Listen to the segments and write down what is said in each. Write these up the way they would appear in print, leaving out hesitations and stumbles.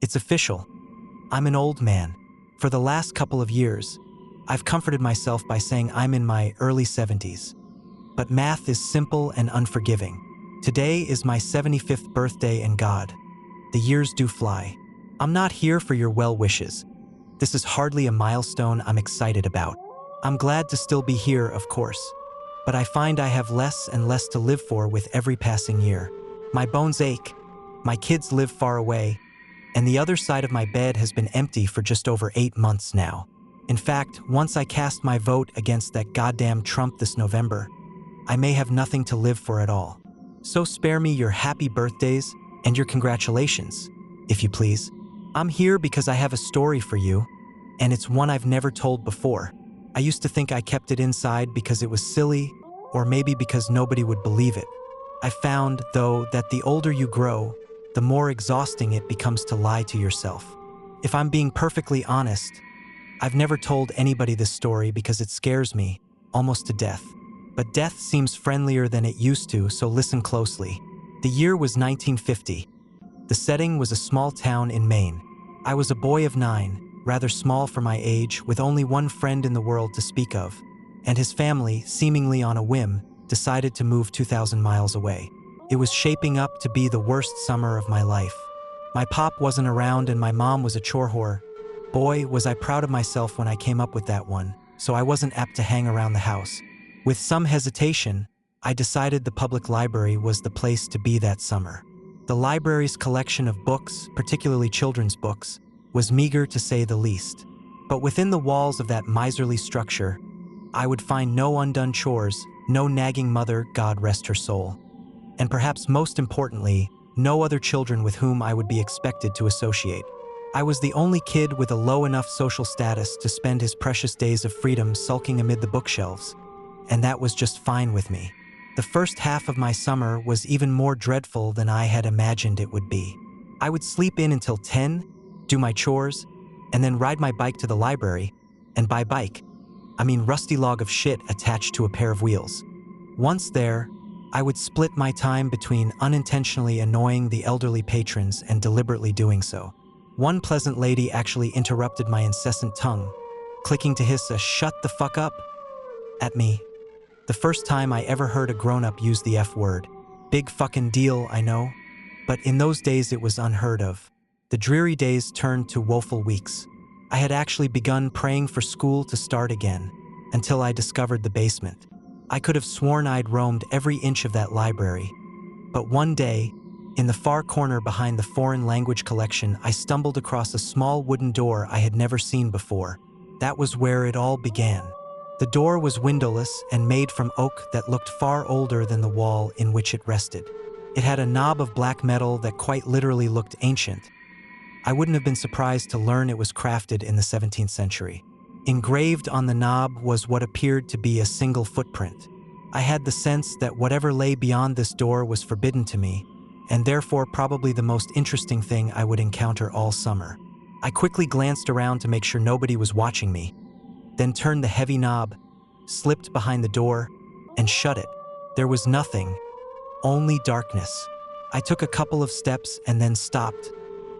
It's official. I'm an old man. For the last couple of years, I've comforted myself by saying I'm in my early 70s. But math is simple and unforgiving. Today is my 75th birthday, and God, the years do fly. I'm not here for your well wishes. This is hardly a milestone I'm excited about. I'm glad to still be here, of course. But I find I have less and less to live for with every passing year. My bones ache. My kids live far away. And the other side of my bed has been empty for just over 8 months now. In fact, once I cast my vote against that goddamn Trump this November, I may have nothing to live for at all. So spare me your happy birthdays and your congratulations, if you please. I'm here because I have a story for you, and it's one I've never told before. I used to think I kept it inside because it was silly, or maybe because nobody would believe it. I found, though, that the older you grow, the more exhausting it becomes to lie to yourself. If I'm being perfectly honest, I've never told anybody this story because it scares me, almost to death. But death seems friendlier than it used to, so listen closely. The year was 1950. The setting was a small town in Maine. I was a boy of 9, rather small for my age, with only one friend in the world to speak of, and his family, seemingly on a whim, decided to move 2,000 miles away. It was shaping up to be the worst summer of my life. My pop wasn't around and my mom was a chore whore. Boy, was I proud of myself when I came up with that one, so I wasn't apt to hang around the house. With some hesitation, I decided the public library was the place to be that summer. The library's collection of books, particularly children's books, was meager to say the least. But within the walls of that miserly structure, I would find no undone chores, no nagging mother, God rest her soul. And perhaps most importantly, no other children with whom I would be expected to associate. I was the only kid with a low enough social status to spend his precious days of freedom sulking amid the bookshelves, and that was just fine with me. The first half of my summer was even more dreadful than I had imagined it would be. I would sleep in until 10, do my chores, and then ride my bike to the library, and by bike, I mean rusty log of shit attached to a pair of wheels. Once there, I would split my time between unintentionally annoying the elderly patrons and deliberately doing so. One pleasant lady actually interrupted my incessant tongue, clicking to hiss a "shut the fuck up" at me. The first time I ever heard a grown-up use the F word. Big fucking deal, I know, but in those days it was unheard of. The dreary days turned to woeful weeks. I had actually begun praying for school to start again, until I discovered the basement. I could have sworn I'd roamed every inch of that library. But one day, in the far corner behind the foreign language collection, I stumbled across a small wooden door I had never seen before. That was where it all began. The door was windowless and made from oak that looked far older than the wall in which it rested. It had a knob of black metal that quite literally looked ancient. I wouldn't have been surprised to learn it was crafted in the 17th century. Engraved on the knob was what appeared to be a single footprint. I had the sense that whatever lay beyond this door was forbidden to me, and therefore probably the most interesting thing I would encounter all summer. I quickly glanced around to make sure nobody was watching me, then turned the heavy knob, slipped behind the door, and shut it. There was nothing, only darkness. I took a couple of steps and then stopped,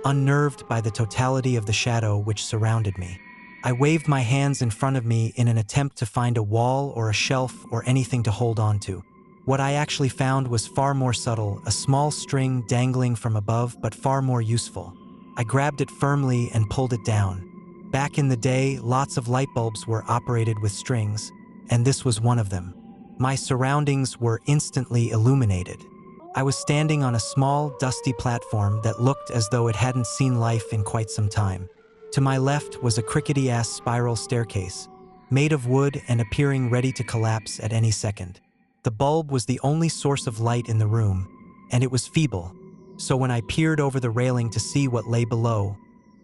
unnerved by the totality of the shadow which surrounded me. I waved my hands in front of me in an attempt to find a wall or a shelf or anything to hold on to. What I actually found was far more subtle, a small string dangling from above, but far more useful. I grabbed it firmly and pulled it down. Back in the day, lots of light bulbs were operated with strings, and this was one of them. My surroundings were instantly illuminated. I was standing on a small, dusty platform that looked as though it hadn't seen life in quite some time. To my left was a crickety-ass spiral staircase, made of wood and appearing ready to collapse at any second. The bulb was the only source of light in the room, and it was feeble, so when I peered over the railing to see what lay below,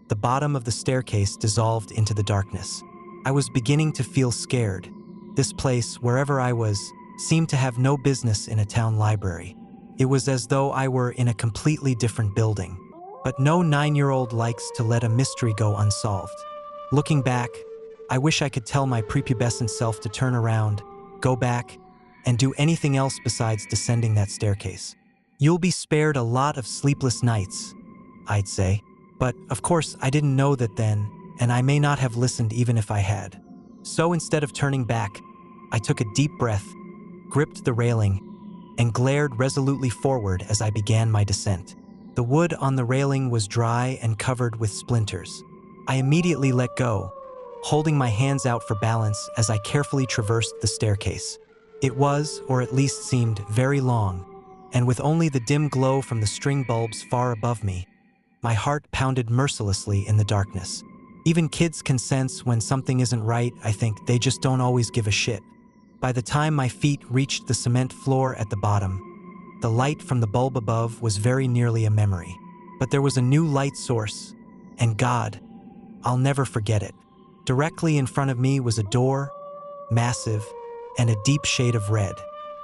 the bottom of the staircase dissolved into the darkness. I was beginning to feel scared. This place, wherever I was, seemed to have no business in a town library. It was as though I were in a completely different building. But no 9-year-old likes to let a mystery go unsolved. Looking back, I wish I could tell my prepubescent self to turn around, go back, and do anything else besides descending that staircase. You'll be spared a lot of sleepless nights, I'd say. But, of course, I didn't know that then, and I may not have listened even if I had. So instead of turning back, I took a deep breath, gripped the railing, and glared resolutely forward as I began my descent. The wood on the railing was dry and covered with splinters. I immediately let go, holding my hands out for balance as I carefully traversed the staircase. It was, or at least seemed, very long, and with only the dim glow from the string bulbs far above me, my heart pounded mercilessly in the darkness. Even kids can sense when something isn't right. I think they just don't always give a shit. By the time my feet reached the cement floor at the bottom, the light from the bulb above was very nearly a memory. But there was a new light source, and God, I'll never forget it. Directly in front of me was a door, massive, and a deep shade of red.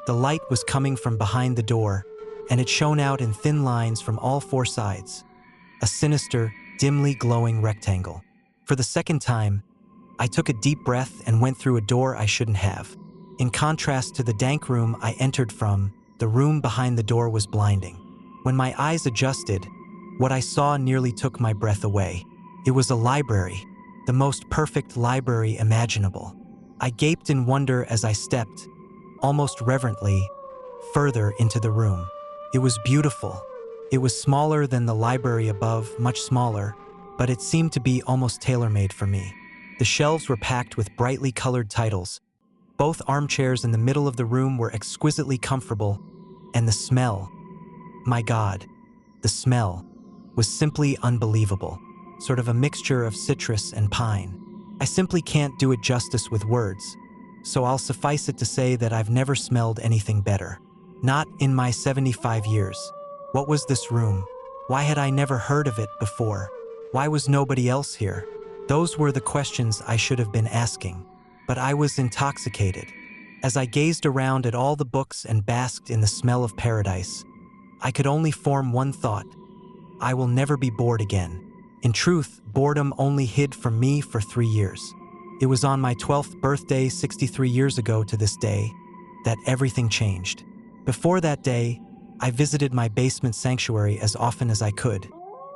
The light was coming from behind the door, and it shone out in thin lines from all four sides. A sinister, dimly glowing rectangle. For the second time, I took a deep breath and went through a door I shouldn't have. In contrast to the dank room I entered from, the room behind the door was blinding. When my eyes adjusted, what I saw nearly took my breath away. It was a library, the most perfect library imaginable. I gaped in wonder as I stepped, almost reverently, further into the room. It was beautiful. It was smaller than the library above, much smaller, but it seemed to be almost tailor-made for me. The shelves were packed with brightly colored titles. Both armchairs in the middle of the room were exquisitely comfortable, and the smell, my God, the smell, was simply unbelievable, sort of a mixture of citrus and pine. I simply can't do it justice with words, so I'll suffice it to say that I've never smelled anything better. Not in my 75 years. What was this room? Why had I never heard of it before? Why was nobody else here? Those were the questions I should have been asking. But I was intoxicated. As I gazed around at all the books and basked in the smell of paradise, I could only form one thought: I will never be bored again. In truth, boredom only hid from me for 3 years. It was on my 12th birthday, 63 years ago to this day, that everything changed. Before that day, I visited my basement sanctuary as often as I could,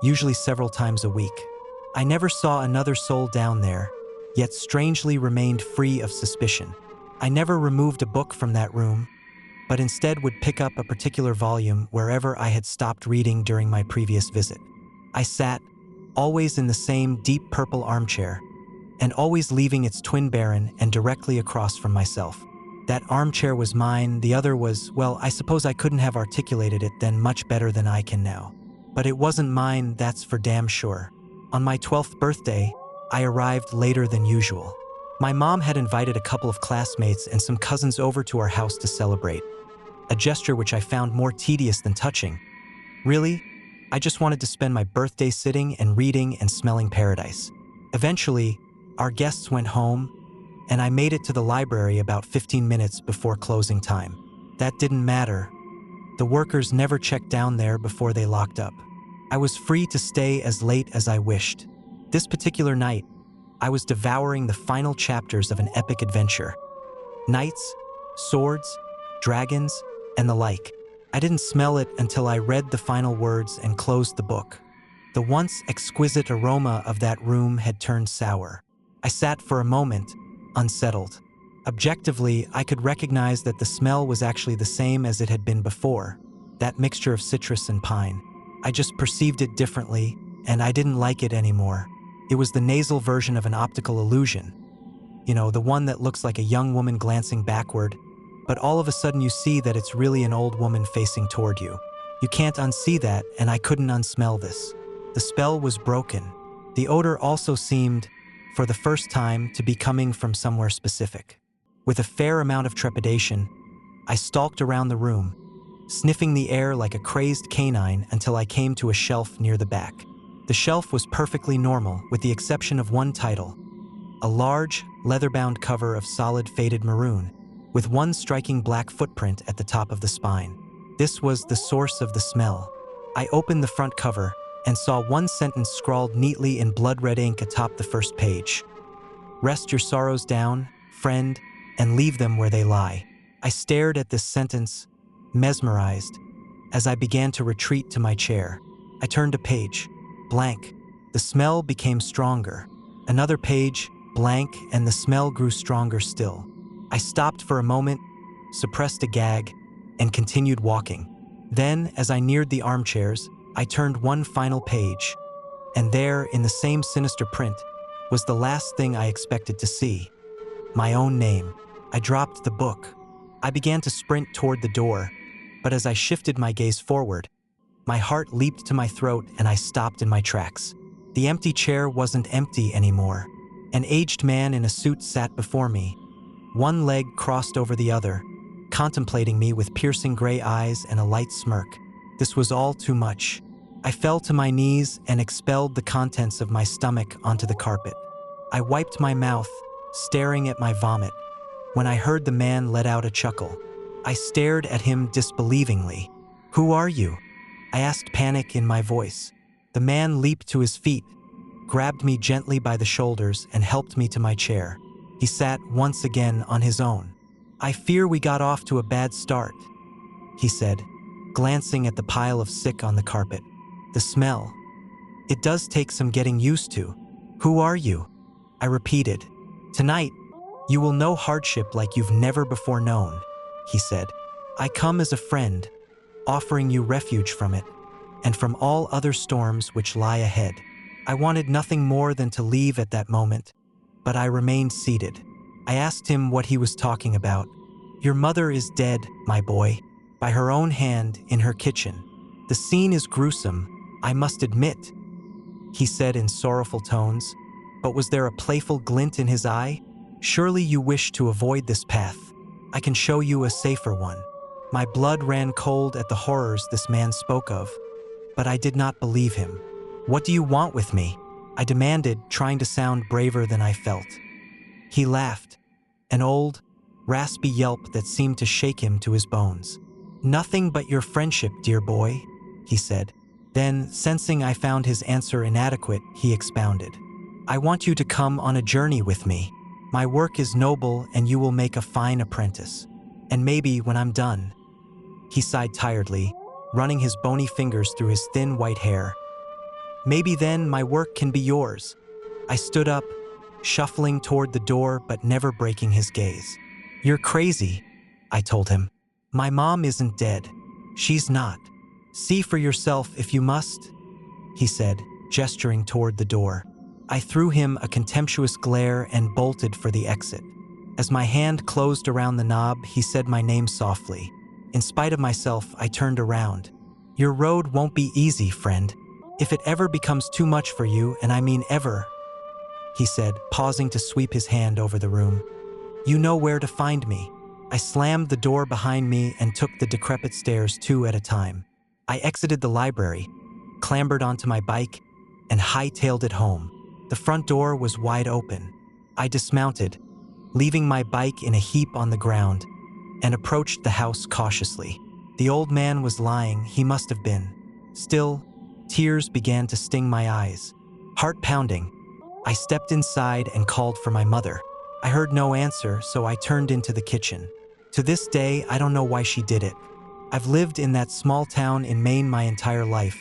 usually several times a week. I never saw another soul down there, yet strangely remained free of suspicion. I never removed a book from that room, but instead would pick up a particular volume wherever I had stopped reading during my previous visit. I sat, always in the same deep purple armchair, and always leaving its twin baron and directly across from myself. That armchair was mine, the other was, well, I suppose I couldn't have articulated it then much better than I can now. But it wasn't mine, that's for damn sure. On my 12th birthday, I arrived later than usual. My mom had invited a couple of classmates and some cousins over to our house to celebrate, a gesture which I found more tedious than touching. Really, I just wanted to spend my birthday sitting and reading and smelling paradise. Eventually, our guests went home, and I made it to the library about 15 minutes before closing time. That didn't matter. The workers never checked down there before they locked up. I was free to stay as late as I wished. This particular night, I was devouring the final chapters of an epic adventure. Knights, swords, dragons, and the like. I didn't smell it until I read the final words and closed the book. The once exquisite aroma of that room had turned sour. I sat for a moment, unsettled. Objectively, I could recognize that the smell was actually the same as it had been before, that mixture of citrus and pine. I just perceived it differently, and I didn't like it anymore. It was the nasal version of an optical illusion. You know, the one that looks like a young woman glancing backward, but all of a sudden you see that it's really an old woman facing toward you. You can't unsee that, and I couldn't unsmell this. The spell was broken. The odor also seemed, for the first time, to be coming from somewhere specific. With a fair amount of trepidation, I stalked around the room, sniffing the air like a crazed canine until I came to a shelf near the back. The shelf was perfectly normal, with the exception of one title, a large, leather-bound cover of solid faded maroon, with one striking black footprint at the top of the spine. This was the source of the smell. I opened the front cover and saw one sentence scrawled neatly in blood-red ink atop the first page. "Rest your sorrows down, friend, and leave them where they lie." I stared at this sentence, mesmerized, as I began to retreat to my chair. I turned a page, blank, The smell became stronger. Another page, blank, and the smell grew stronger still. I stopped for a moment, suppressed a gag, and continued walking. Then, as I neared the armchairs, I turned one final page, and there, in the same sinister print, was the last thing I expected to see. My own name. I dropped the book. I began to sprint toward the door, but as I shifted my gaze forward, my heart leaped to my throat and I stopped in my tracks. The empty chair wasn't empty anymore. An aged man in a suit sat before me, one leg crossed over the other, contemplating me with piercing gray eyes and a light smirk. This was all too much. I fell to my knees and expelled the contents of my stomach onto the carpet. I wiped my mouth, staring at my vomit, when I heard the man let out a chuckle. I stared at him disbelievingly. "Who are you?" I asked, panic in my voice. The man leaped to his feet, grabbed me gently by the shoulders, and helped me to my chair. He sat once again on his own. "I fear we got off to a bad start," he said, glancing at the pile of sick on the carpet. "The smell. It does take some getting used to." "Who are you?" I repeated. "Tonight, you will know hardship like you've never before known," he said. "I come as a friend, offering you refuge from it, and from all other storms which lie ahead." I wanted nothing more than to leave at that moment, but I remained seated. I asked him what he was talking about. "Your mother is dead, my boy, by her own hand in her kitchen. The scene is gruesome, I must admit," he said in sorrowful tones, but was there a playful glint in his eye? "Surely you wish to avoid this path. I can show you a safer one." My blood ran cold at the horrors this man spoke of, but I did not believe him. "What do you want with me?" I demanded, trying to sound braver than I felt. He laughed, an old, raspy yelp that seemed to shake him to his bones. "Nothing but your friendship, dear boy," he said. Then, sensing I found his answer inadequate, he expounded. "I want you to come on a journey with me. My work is noble and you will make a fine apprentice. And maybe when I'm done," he sighed tiredly, running his bony fingers through his thin white hair, "maybe then my work can be yours." I stood up, shuffling toward the door but never breaking his gaze. "You're crazy," I told him. "My mom isn't dead. She's not. See for yourself if you must," he said, gesturing toward the door. I threw him a contemptuous glare and bolted for the exit. As my hand closed around the knob, he said my name softly. In spite of myself, I turned around. "Your road won't be easy, friend. If it ever becomes too much for you, and I mean ever," he said, pausing to sweep his hand over the room, "you know where to find me." I slammed the door behind me and took the decrepit stairs 2 at a time. I exited the library, clambered onto my bike, and hightailed it home. The front door was wide open. I dismounted, leaving my bike in a heap on the ground, and approached the house cautiously. The old man was lying, he must have been. Still, tears began to sting my eyes. Heart pounding, I stepped inside and called for my mother. I heard no answer, so I turned into the kitchen. To this day, I don't know why she did it. I've lived in that small town in Maine my entire life,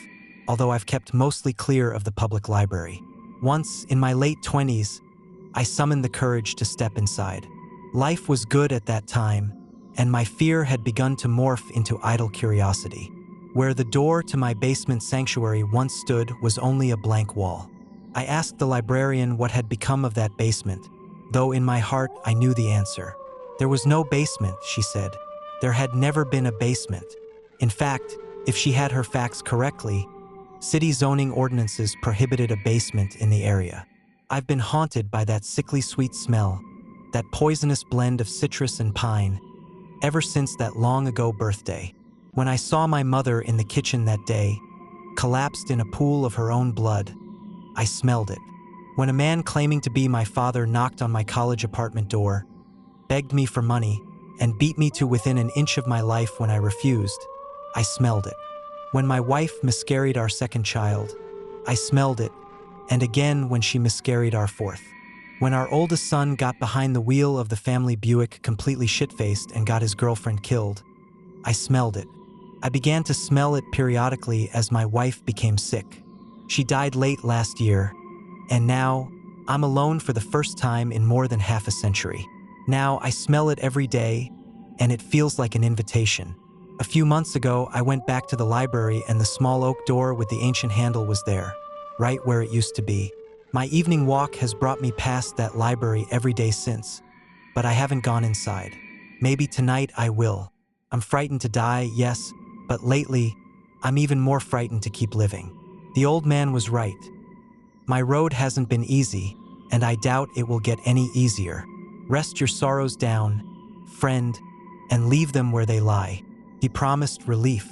although I've kept mostly clear of the public library. Once, in my late 20s, I summoned the courage to step inside. Life was good at that time, and my fear had begun to morph into idle curiosity. Where the door to my basement sanctuary once stood was only a blank wall. I asked the librarian what had become of that basement, though in my heart I knew the answer. "There was no basement," she said. There had never been a basement. In fact, if she had her facts correctly, city zoning ordinances prohibited a basement in the area. I've been haunted by that sickly sweet smell, that poisonous blend of citrus and pine, ever since that long ago birthday. When I saw my mother in the kitchen that day, collapsed in a pool of her own blood, I smelled it. When a man claiming to be my father knocked on my college apartment door, begged me for money, and beat me to within an inch of my life when I refused, I smelled it. When my wife miscarried our second child, I smelled it, and again when she miscarried our fourth. When our oldest son got behind the wheel of the family Buick completely shit-faced and got his girlfriend killed, I smelled it. I began to smell it periodically as my wife became sick. She died late last year, and now I'm alone for the first time in more than half a century. Now I smell it every day, and it feels like an invitation. A few months ago, I went back to the library and the small oak door with the ancient handle was there, right where it used to be. My evening walk has brought me past that library every day since, but I haven't gone inside. Maybe tonight I will. I'm frightened to die, yes, but lately, I'm even more frightened to keep living. The old man was right. My road hasn't been easy, and I doubt it will get any easier. Rest your sorrows down, friend, and leave them where they lie. He promised relief.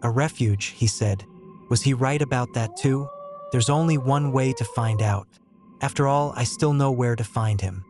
A refuge, he said. Was he right about that too? There's only one way to find out. After all, I still know where to find him.